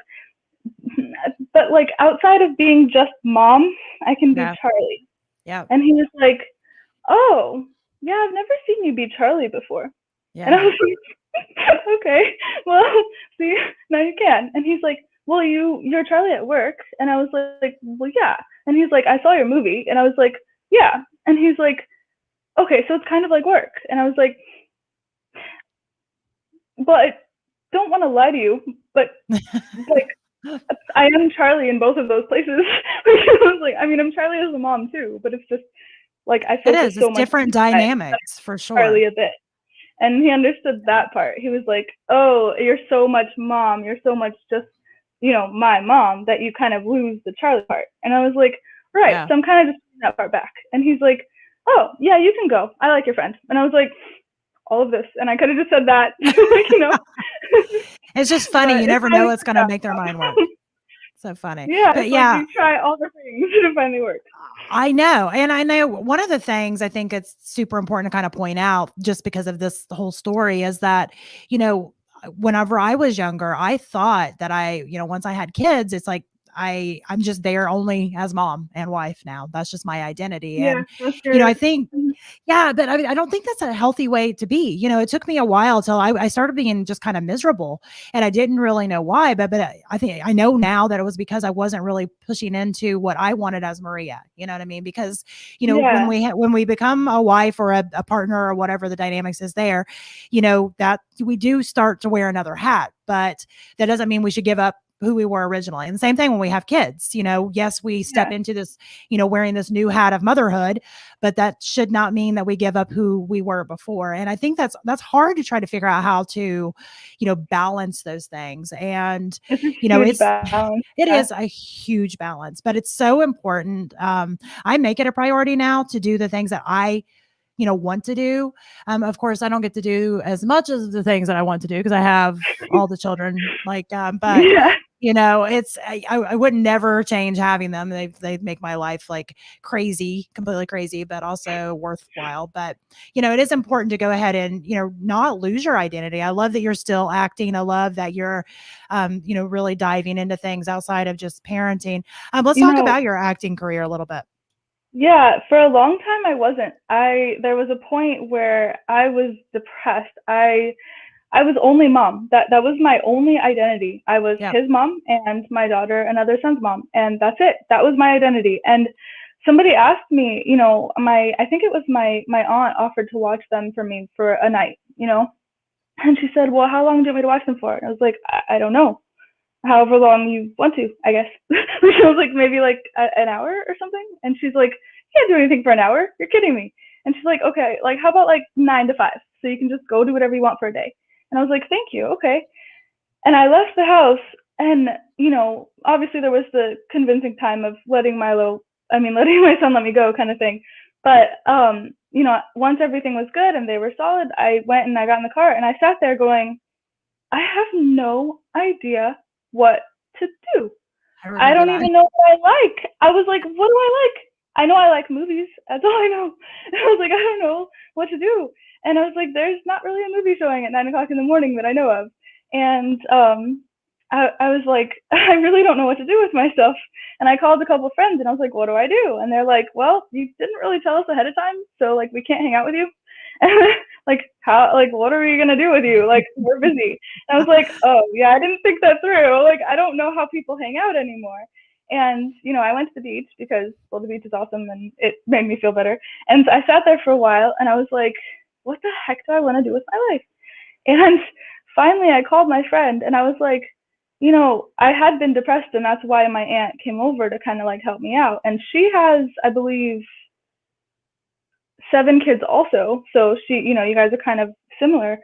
but like outside of being just mom, I can be Yeah. Charli. Yeah. And he was like, oh, yeah, I've never seen you be Charli before. And I Yeah. was like, okay, well, see, now you can. And he's like, well, you're Charli at work. And I was like, well, yeah. And he's like, I saw your movie. And I was like, yeah. And he's like, okay, so it's kind of like work. And I was like, but I don't want to lie to you, but like, I am Charli in both of those places. I was like, I mean, I'm Charli as a mom too, but it's just like I It focus is. It's so much different on dynamics for sure. Charli a bit. And he understood that part. He was like, oh, you're so much mom. You're so much just, my mom that you kind of lose the Charli part. And I was like, right. Yeah. So I'm kind of just putting that part back. And he's like, oh, yeah, you can go. I like your friend. And I was like, all of this. And I could have just said that, It's just funny. But You it never know finally what's going worked to out. make their mind work. So funny. Yeah, But it's like yeah, you try all the things and it finally works. I know. And I know one of the things I think it's super important to kind of point out just because of this whole story is that, whenever I was younger, I thought that once I had kids, it's like I'm just there only as mom and wife now. That's just my identity. Yeah, And, that's your. I think, yeah, but I don't think that's a healthy way to be. It took me a while till I started being just kind of miserable and I didn't really know why. But I think I know now that it was because I wasn't really pushing into what I wanted as Maria. You know what I mean? Because, when Yeah. when we become a wife or a partner or whatever the dynamics is there, that we do start to wear another hat. But that doesn't mean we should give up who we were originally. And the same thing when we have kids, yes, we step into this, wearing this new hat of motherhood, but that should not mean that we give up who we were before. And I think that's hard to try to figure out how to, balance those things. And, It's a huge balance. it is a huge balance, but it's so important. I make it a priority now to do the things that I want to do. Of course, I don't get to do as much as the things that I want to do because I have all the children. But Yeah. it's I would never change having them. They make my life like crazy, completely crazy, but also worthwhile. But it is important to go ahead and not lose your identity. I love that you're still acting. I love that you're really diving into things outside of just parenting. Let's talk about your acting career a little bit. Yeah, for a long time I wasn't. There was a point where I was depressed. I was only mom. That was my only identity. I was his mom and my daughter, another son's mom, and that's it. That was my identity. And somebody asked me, I think it was my aunt offered to watch them for me for a night, and she said, well, how long do you want me to watch them for? And I was like, I don't know. However long you want to, I guess. She was like, maybe like an hour or something. And she's like, you can't do anything for an hour. You're kidding me. And she's like, okay, like how about like 9 to 5? So you can just go do whatever you want for a day. And I was like, thank you. Okay. And I left the house and, obviously there was the convincing time of letting my son let me go kind of thing. But, once everything was good and they were solid, I went and I got in the car and I sat there going, I have no idea what to do. I don't even know what I like. I was like, what do I like? I know I like movies. That's all I know. And I was like, I don't know what to do. And I was like, there's not really a movie showing at 9:00 in the morning that I know of. And I was like, I really don't know what to do with myself. And I called a couple of friends and I was like, what do I do? And they're like, well, you didn't really tell us ahead of time. So like, we can't hang out with you. And like, how, like, what are we going to do with you? Like, we're busy. And I was like, oh yeah, I didn't think that through. Like, I don't know how people hang out anymore. And, I went to the beach because, well, the beach is awesome and it made me feel better. And I sat there for a while and I was like, what the heck do I want to do with my life? And finally I called my friend and I was like, I had been depressed and that's why my aunt came over to kind of like help me out. And she has, I believe, 7 kids also. So she, you guys are kind of similar.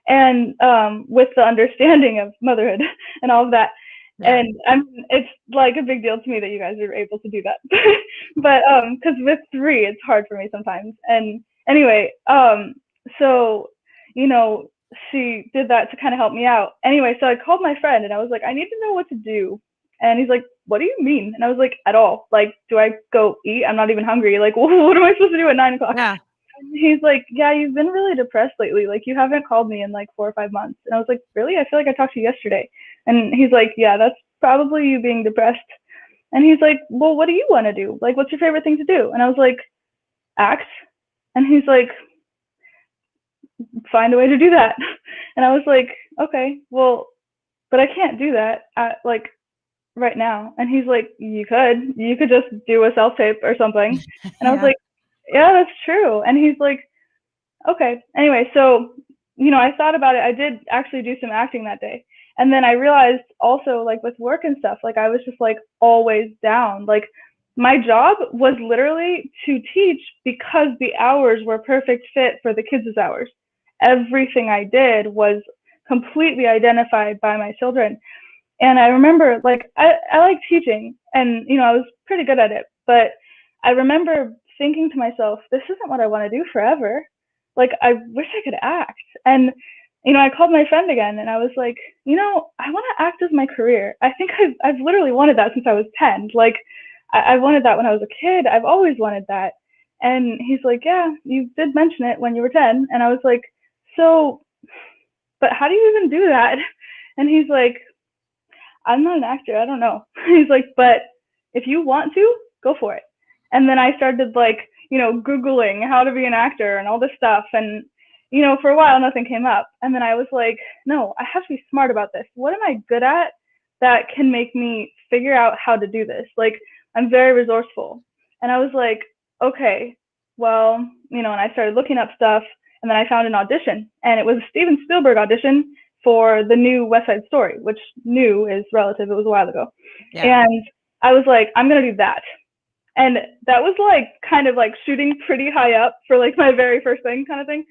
And with the understanding of motherhood and all of that. Yeah. And it's like a big deal to me that you guys are able to do that. But because with 3, it's hard for me sometimes. And anyway, so, she did that to kind of help me out. Anyway, so I called my friend and I was like, I need to know what to do. And he's like, what do you mean? And I was like, at all. Like, do I go eat? I'm not even hungry. Like, what am I supposed to do at 9:00? Yeah. And he's like, yeah, you've been really depressed lately. Like, you haven't called me in like 4 or 5 months. And I was like, really? I feel like I talked to you yesterday. And he's like, yeah, that's probably you being depressed. And he's like, well, what do you want to do? Like, what's your favorite thing to do? And I was like, act. And he's like, find a way to do that. And I was like, okay, well, but I can't do that at, like, right now. And he's like, you could just do a self-tape or something. And I was Yeah. like, yeah, that's true. And he's like, okay. Anyway, so, I thought about it. I did actually do some acting that day. And then I realized also, like, with work and stuff, like, I was just, like, always down. Like, my job was literally to teach because the hours were perfect fit for the kids' hours. Everything I did was completely identified by my children. And I remember, like, I like teaching, and, I was pretty good at it. But I remember thinking to myself, this isn't what I want to do forever. Like, I wish I could act. And, I called my friend again, and I was like, I want to act as my career. I think I've literally wanted that since I was 10. Like, I wanted that when I was a kid. I've always wanted that. And he's like, yeah, you did mention it when you were 10. And I was like, so, but how do you even do that? And he's like, I'm not an actor. I don't know. He's like, but if you want to, go for it. And then I started, like, Googling how to be an actor and all this stuff. And, for a while, nothing came up. And then I was like, no, I have to be smart about this. What am I good at that can make me figure out how to do this? Like, I'm very resourceful. And I was like, okay, well, and I started looking up stuff. And then I found an audition. And it was a Steven Spielberg audition for the new West Side Story, which new is relative. It was a while ago. Yeah. And I was like, I'm going to do that. And that was, like, kind of like shooting pretty high up for, like, my very first thing kind of thing.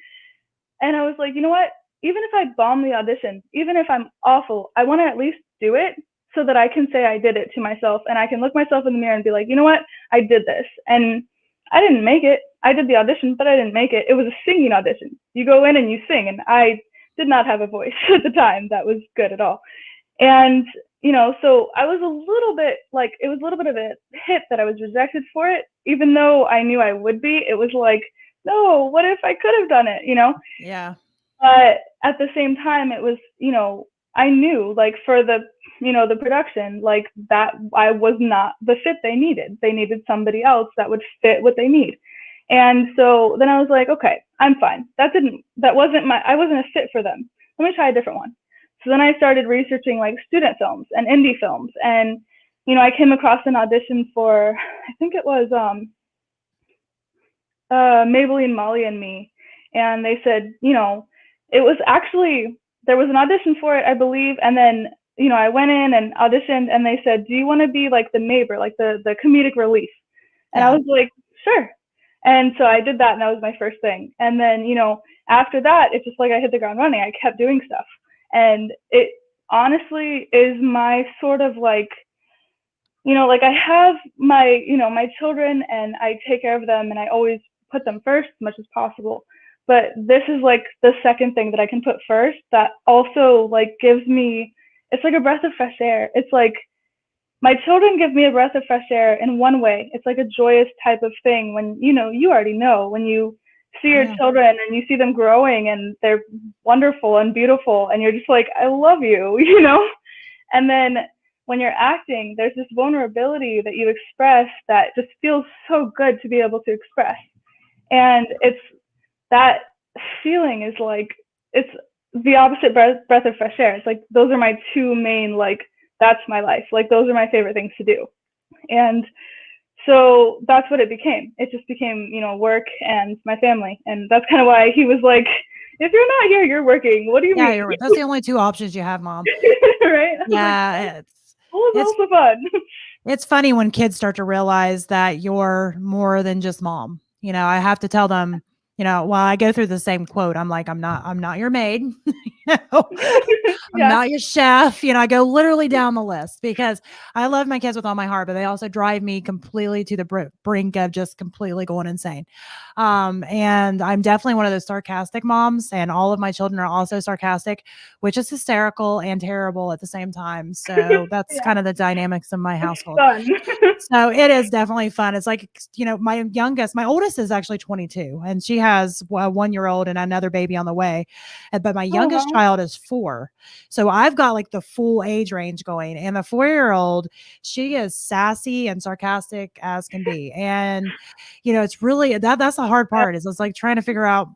And I was like, you know what? Even if I bomb the audition, even if I'm awful, I want to at least do it so that I can say I did it to myself, and I can look myself in the mirror and be like, you know what? I did this. And I didn't make it. I did the audition, but I didn't make it. It was a singing audition. You go in and you sing, and I did not have a voice at the time that was good at all. And, so I was a little bit, like, it was a little bit of a hit that I was rejected for it, even though I knew I would be. It was like, no, what if I could have done it, Yeah. But at the same time, it was, I knew, like, for the, the production, like, that I was not the fit they needed. They needed somebody else that would fit what they need. And so then I was like, okay, I'm fine. I wasn't a fit for them. Let me try a different one. So then I started researching, like, student films and indie films. And, I came across an audition for, I think it was Maybelline, Molly and Me. And they said, it was actually, there was an audition for it, I believe. And then, I went in and auditioned, and they said, do you want to be, like, the neighbor, like the comedic relief? And I was like, sure. And so I did that, and that was my first thing. And then, after that, it's just like I hit the ground running. I kept doing stuff. And it honestly is my sort of, like, like, I have my, my children, and I take care of them, and I always put them first as much as possible. But this is, like, the second thing that I can put first that also, like, gives me, it's like a breath of fresh air. It's like, my children give me a breath of fresh air in one way. It's like a joyous type of thing when, you already know, when you see your children and you see them growing and they're wonderful and beautiful, and you're just like, I love you, And then when you're acting, there's this vulnerability that you express that just feels so good to be able to express. And it's that feeling is like, it's the opposite breath of fresh air. It's like, those are my two main, like, that's my life. Like, those are my favorite things to do. And so that's what it became. It just became, work and my family. And that's kind of why he was like, if you're not here, you're working. What do you mean? Yeah, that's the only two options you have, Mom. Right? Yeah. It's also fun. It's funny when kids start to realize that you're more than just mom. I have to tell them, while I go through the same quote, I'm like, I'm not your maid. I'm not your chef. I go literally down the list because I love my kids with all my heart, but they also drive me completely to the brink of just completely going insane. And I'm definitely one of those sarcastic moms, and all of my children are also sarcastic, which is hysterical and terrible at the same time. So that's kind of the dynamics of my household. Fun. So it is definitely fun. It's like, my oldest is actually 22, and she has a 1-year-old and another baby on the way. But my youngest child child is 4. So I've got like the full age range going. And the 4-year-old, she is sassy and sarcastic as can be. And, it's really that's the hard part is it's like trying to figure out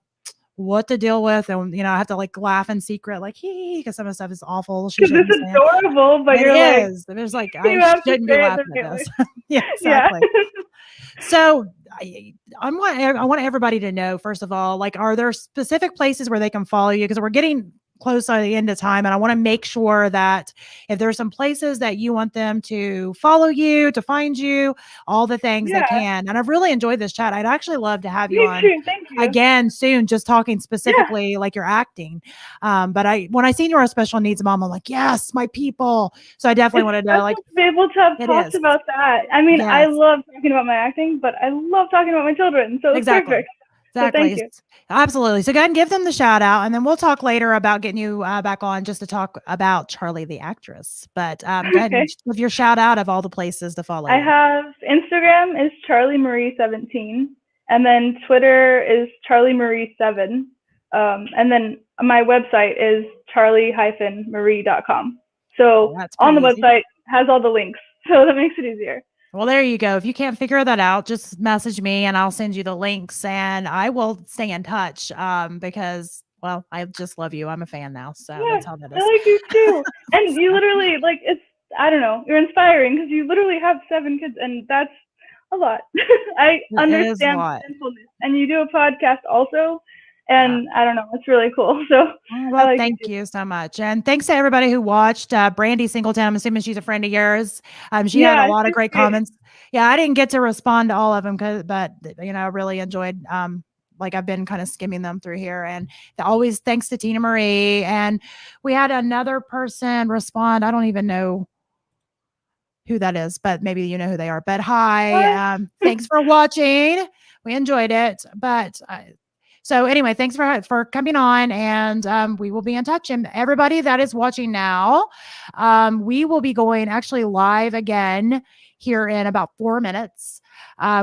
what to deal with. And, I have to like laugh in secret, like, because some of the stuff is awful. She Because shouldn't it's be saying. adorable, but It you're like, is. There's like, you I have to shouldn't be say it the laughing right at way. this. Yeah, Yeah. exactly. So I want everybody to know, first of all, like, are there specific places where they can follow you? Because we're getting close to the end of time. And I want to make sure that if there's some places that you want them to follow you, to find you, all the things they Yeah. can. And I've really enjoyed this chat. I'd actually love to have you Me on too. Thank you. again soon, just talking Yeah. specifically like your acting. But when I seen you were a special needs mom, I'm like, yes, my people. So I definitely It's wanted to like, special to be able to have it talked is. about that. I mean, I Yes, love talking about my acting, but I love talking about my children. So it's exactly. perfect. So thank you. Absolutely. So go ahead and give them the shout out, and then we'll talk later about getting you back on just to talk about Charli the actress. But go ahead and Okay. give your shout out of all the places to follow I you. have Instagram is Charli Mari 17, and then Twitter is Charli Mari 7, and then my website is charli-marie.com. So That's on the pretty easy. website has all the links, so that makes it easier. Well, there you go. If you can't figure that out, just message me and I'll send you the links, and I will stay in touch because, well, I just love you. I'm a fan now. So Yeah, that's how that I is. like you too. And you literally, like, I don't know, you're inspiring because you literally have 7 kids, and that's a lot. I It is a understand lot. the sinfulness. And you do a podcast also, Yeah. and I don't know, it's really cool. So Oh, I well, like thank you too. you so much. And thanks to everybody who watched. Brandy Singleton, I'm assuming she's a friend of yours. She had a Yeah, lot of she's great great. comments. Yeah, I didn't get to respond to all of them, but I really enjoyed like I've been kind of skimming them through here. And always thanks to Tina Marie. And we had another person respond. I don't even know who that is, but maybe you know who they are. But hi, What? thanks for watching. We enjoyed it. But so anyway, thanks for coming on, and we will be in touch. And everybody that is watching now, we will be going actually live again here in about 4 minutes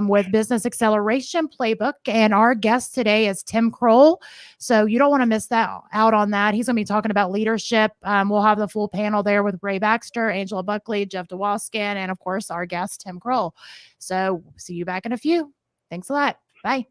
with Business Acceleration Playbook. And our guest today is Tim Kroll. So you don't want to miss out on that. He's going to be talking about leadership. We'll have the full panel there with Ray Baxter, Angela Buckley, Jeff DeWaskin, and of course our guest, Tim Kroll. So see you back in a few. Thanks a lot. Bye.